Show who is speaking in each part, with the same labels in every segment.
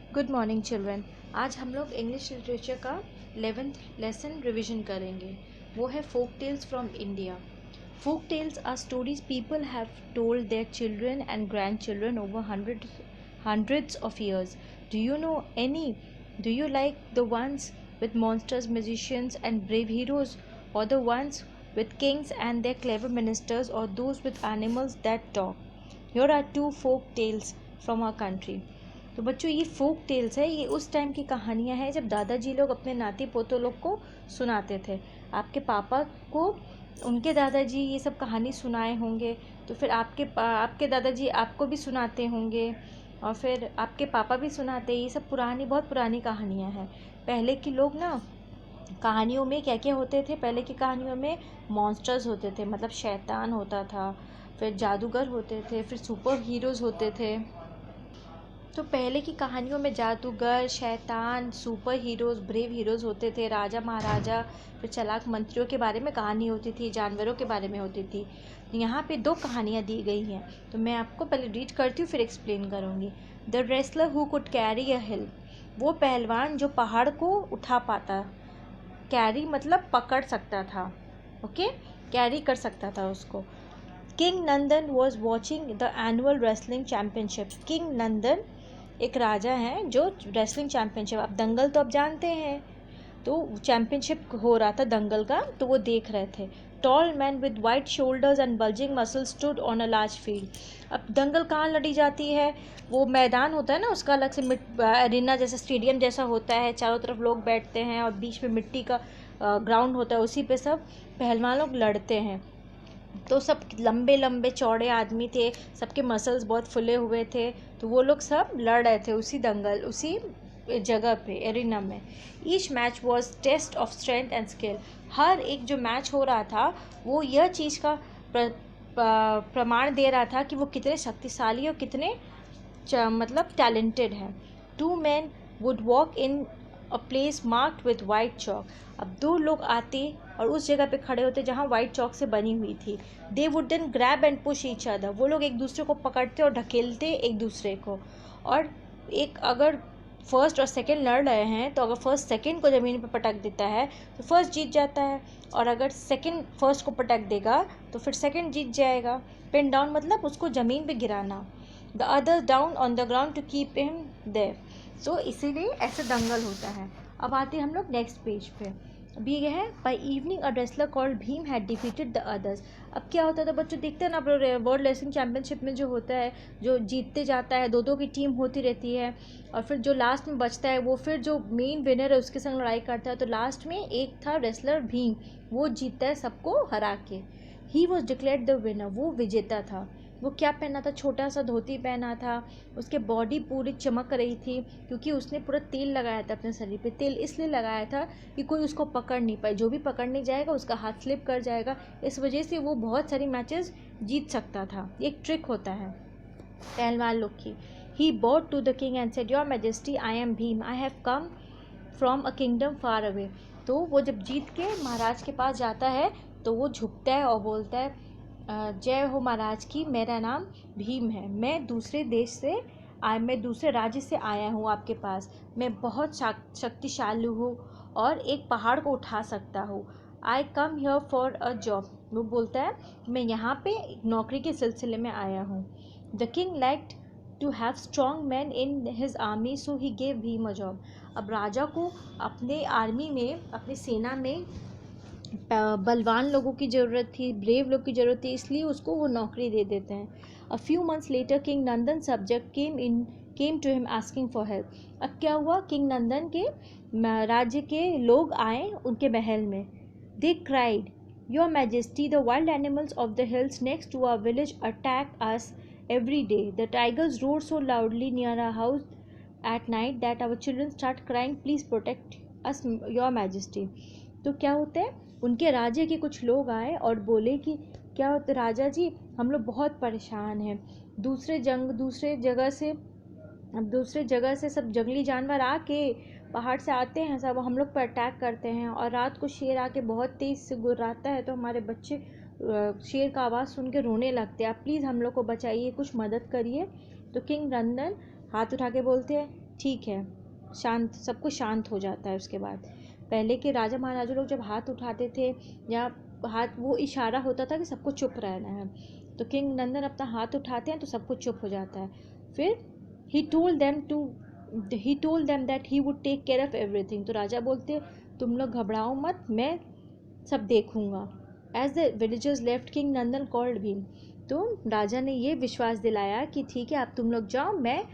Speaker 1: Good morning children. आज हम लोग इंग्लिश लिटरेचर का 11th लेसन रिवीजन करेंगे। वो है folk tales from India. Folk tales are stories people have told their children and grandchildren over hundreds of years. Do you know any? Do you like the ones with monsters, magicians and brave heroes, or the ones with kings and their clever ministers, or those with animals that talk? Here are two folk tales from our country. तो बच्चों ये folk tales है, ये उस time की कहानियाँ हैं जब दादाजी लोग अपने नाती पोतों लोग को सुनाते थे। आपके पापा को उनके दादाजी ये सब कहानी सुनाए होंगे, तो फिर आपके दादाजी आपको भी सुनाते होंगे, और फिर आपके पापा भी सुनाते। ये सब बहुत पुरानी कहानियाँ हैं। पहले के लोग ना कहानियों में क्या क्या होते थे, पहले की कहानियों में मॉन्स्टर्स होते थे, मतलब शैतान होता था, फिर जादूगर होते थे, फिर सुपर हीरोज़ होते थे। तो पहले की कहानियों में जादूगर, शैतान, सुपर हीरोज़, ब्रेव हीरोज़ होते थे, राजा महाराजा, फिर चालाक मंत्रियों के बारे में कहानी होती थी, जानवरों के बारे में होती थी। यहाँ पे दो कहानियाँ दी गई हैं, तो मैं आपको पहले रीड करती हूँ फिर एक्सप्लेन करूँगी। The wrestler who could carry a hill, वो पहलवान जो पहाड़ को उठा पाता। कैरी मतलब पकड़ सकता था, ओके, कैरी कर सकता था उसको। King Nandan was watching the annual wrestling championship. King Nandan एक राजा हैं जो रेसलिंग चैम्पियनशिप, आप दंगल तो आप जानते हैं, तो चैम्पियनशिप हो रहा था दंगल का, तो वो देख रहे थे। Tall man with white shoulders and bulging muscles stood on a large field. अब दंगल कहाँ लड़ी जाती है, वो मैदान होता है ना, उसका अलग से एरिना जैसा, स्टेडियम जैसा होता है, चारों तरफ लोग बैठते हैं और बीच में मिट्टी का ग्राउंड होता है, उसी पे सब पहलवान लोग लड़ते हैं। तो सब लंबे लंबे चौड़े आदमी थे, सबके मसल्स बहुत फुले हुए थे, तो वो लोग सब लड़ रहे थे उसी जगह पे, एरिना में। Each match was test of strength and skill. हर एक जो मैच हो रहा था वो यह चीज़ का प्रमाण दे रहा था कि वो कितने शक्तिशाली और कितने मतलब टैलेंटेड हैं। Two man would walk in a place marked with white chalk. अब दो लोग आते और उस जगह पे खड़े होते जहाँ वाइट चॉक से बनी हुई थी। They would then grab and push each other, वो लोग एक दूसरे को पकड़ते और ढकेलते एक दूसरे को। और एक अगर फर्स्ट और सेकंड लड़ रहे हैं, तो अगर फर्स्ट सेकंड को ज़मीन पर पटक देता है तो फर्स्ट जीत जाता है, और अगर सेकंड फर्स्ट को पटक देगा तो फिर सेकंड जीत जाएगा। पिन डाउन मतलब उसको ज़मीन पे गिराना। The other down on the ground to keep him there. So इसीलिए ऐसे दंगल होता है। अब आते हैं हम लोग नेक्स्ट पेज पे। अभी ये है, by evening a wrestler called Bhim had defeated the others. अब क्या होता था बच्चों, देखते हैं ना वर्ल्ड रेसलिंग चैम्पियनशिप में जो होता है, जो जीतते जाता है, दो दो की टीम होती रहती है, और फिर जो लास्ट में बचता है वो फिर जो मेन विनर है उसके संग लड़ाई करता है। तो लास्ट में एक था रेसलर भीम, वो जीतता है सबको हरा के। He was declared the winner, वो विजेता था। वो क्या पहना था, छोटा सा धोती पहना था, उसके बॉडी पूरी चमक रही थी, क्योंकि उसने पूरा तेल लगाया था अपने शरीर पे। तेल इसलिए लगाया था कि कोई उसको पकड़ नहीं पाए, जो भी पकड़ने जाएगा उसका हाथ स्लिप कर जाएगा, इस वजह से वो बहुत सारी मैचेस जीत सकता था। एक ट्रिक होता है पहलवान लोग की। ही bowed to the king and said, Your Majesty, I am Bhim. I have come from a kingdom far away. तो वो जब जीत के महाराज के पास जाता है तो वो झुकता है और बोलता है, जय हो महाराज की, मेरा नाम भीम है, मैं दूसरे राज्य से आया हूँ आपके पास। मैं बहुत शक्तिशाली हूँ और एक पहाड़ को उठा सकता हूँ। I come here for a job. वो बोलता है मैं यहाँ पे नौकरी के सिलसिले में आया हूँ। The king liked to have strong man in his army, so he gave Bhim a job. अब राजा को अपने आर्मी में, अपनी सेना में बलवान लोगों की ज़रूरत थी, ब्रेव लोग की ज़रूरत थी, इसलिए उसको वो नौकरी दे देते हैं। A few months later king Nandan subject came to him asking for help. अब क्या हुआ, किंग नंदन के राज्य के लोग आए उनके महल में। They cried, your majesty, the wild animals of the hills next to our village attack us every day. The tigers roar so loudly near our house at night that our children start crying, please protect us, your majesty. तो क्या होता है, उनके राज्य के कुछ लोग आए और बोले कि क्या होता है राजा जी, हम लोग बहुत परेशान हैं, दूसरे जगह से सब जंगली जानवर आके पहाड़ से आते हैं, सब हम लोग पर अटैक करते हैं, और रात को शेर आके बहुत तेज़ से गुर्राता है, तो हमारे बच्चे शेर का आवाज़ सुन के रोने लगते हैं, आप प्लीज़ हम लोग को बचाइए, कुछ मदद करिए। तो किंग नंदन हाथ उठा के बोलते हैं, ठीक है, शांत, सब कुछ शांत हो जाता है। उसके बाद पहले के राजा महाराजा लोग जब हाथ उठाते थे या हाथ, वो इशारा होता था कि सबको चुप रहना है, तो किंग नंदन अपना हाथ उठाते हैं तो सब कुछ चुप हो जाता है। फिर he told them that he would take care of everything. तो राजा बोलते तुम लोग घबराओ मत, मैं सब देखूंगा। As the villagers left king Nandan called Bhim. तो राजा ने ये विश्वास दिलाया कि ठीक है, अब तुम लोग जाओ, मैं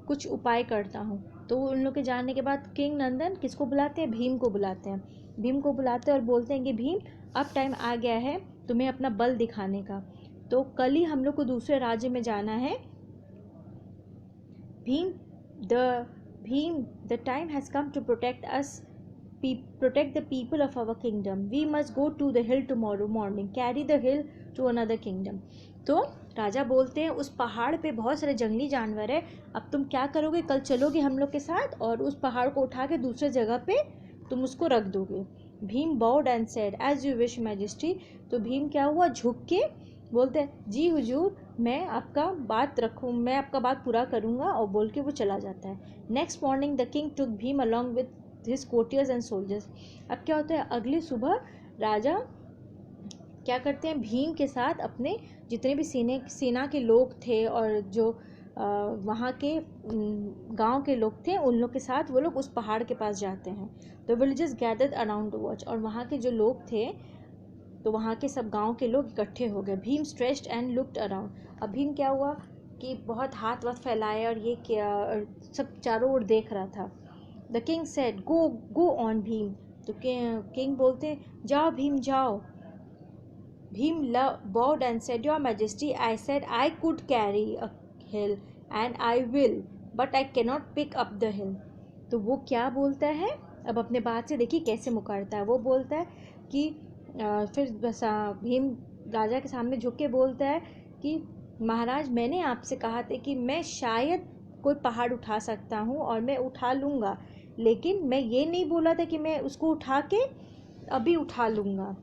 Speaker 1: कुछ उपाय करता हूँ। तो उन लोग के जाने के बाद किंग नंदन किसको बुलाते हैं? भीम को बुलाते हैं। भीम को बुलाते हैं और बोलते हैं कि भीम, अब टाइम आ गया है तुम्हें अपना बल दिखाने का, तो कल ही हम लोग को दूसरे राज्य में जाना है। Bhim the time has come to protect us, protect the people of our kingdom. We must go to the hill tomorrow morning. Carry the hill to another kingdom. तो राजा बोलते हैं उस पहाड़ पे बहुत सारे जंगली जानवर है, अब तुम क्या करोगे? कल चलोगे हम लोग के साथ और उस पहाड़ को उठा के दूसरे जगह पे तुम उसको रख दोगे। Bhim bowed and said as you wish majesty। तो भीम क्या हुआ? झुक के बोलते हैं जी हुजूर, मैं आपका बात पूरा करूँगा, और बोल के वो चला जाता है। Next morning the king took Bhim along with his courtiers and soldiers. अब क्या होता है, अगली सुबह राजा क्या करते हैं, भीम के साथ अपने जितने भी सेना के लोग थे और जो वहाँ के गांव के लोग थे, उन लोग के साथ वो लोग उस पहाड़ के पास जाते हैं। The villagers gathered around two watch. और वहाँ के जो लोग थे, तो वहाँ के सब गांव के लोग इकट्ठे हो गए। Bhim stretched and looked around. अब भीम क्या हुआ कि बहुत हाथ वाथ फैलाए और ये क्या, सब चारों ओर देख रहा था। The king said go on Bhim. तो किंग बोलते जाओ भीम जाओ। Bhim bowed and said your majesty, I said I could carry a hill and I will, but I cannot pick up the hill। तो वो क्या बोलता है, अब अपने बात से देखिए कैसे मुकरता है। वो बोलता है कि फिर बस भीम राजा के सामने झुक के बोलता है कि महाराज, मैंने आपसे कहा था कि मैं शायद कोई पहाड़ उठा सकता हूँ और मैं उठा लूँगा, लेकिन मैं ये नहीं बोला था कि मैं उसको उठा के अभी उठा लूँगा।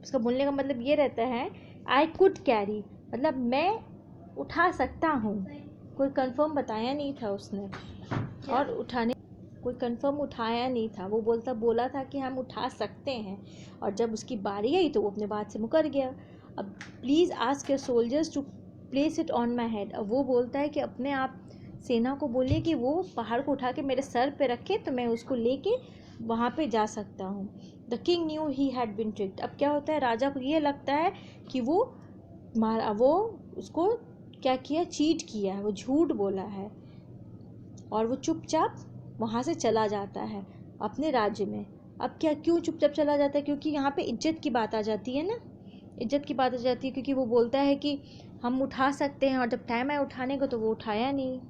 Speaker 1: उसका बोलने का मतलब ये रहता है आई कुड कैरी, मतलब मैं उठा सकता हूँ। कोई कंफर्म बताया नहीं था उसने, और कोई कंफर्म उठाया नहीं था। वो बोला था कि हम उठा सकते हैं, और जब उसकी बारी आई तो वो अपने बात से मुकर गया। अब please ask your soldiers to place it on my head. अब वो बोलता है कि अपने आप सेना को बोलिए कि वो पहाड़ को उठा के मेरे सर पे रखे, तो मैं उसको लेके वहाँ पे जा सकता हूँ। The king new he had been tricked. अब क्या होता है, राजा को ये लगता है कि वो उसको क्या किया, चीट किया है, वो झूठ बोला है, और वो चुपचाप वहाँ से चला जाता है अपने राज्य में। अब क्या, क्यों चुपचाप चला जाता है? क्योंकि यहाँ पे इज्जत की बात आ जाती है ना, इज्जत की बात आ जाती है, क्योंकि वो बोलता है कि हम उठा सकते हैं, और जब टाइम आया उठाने को तो वो उठाया नहीं।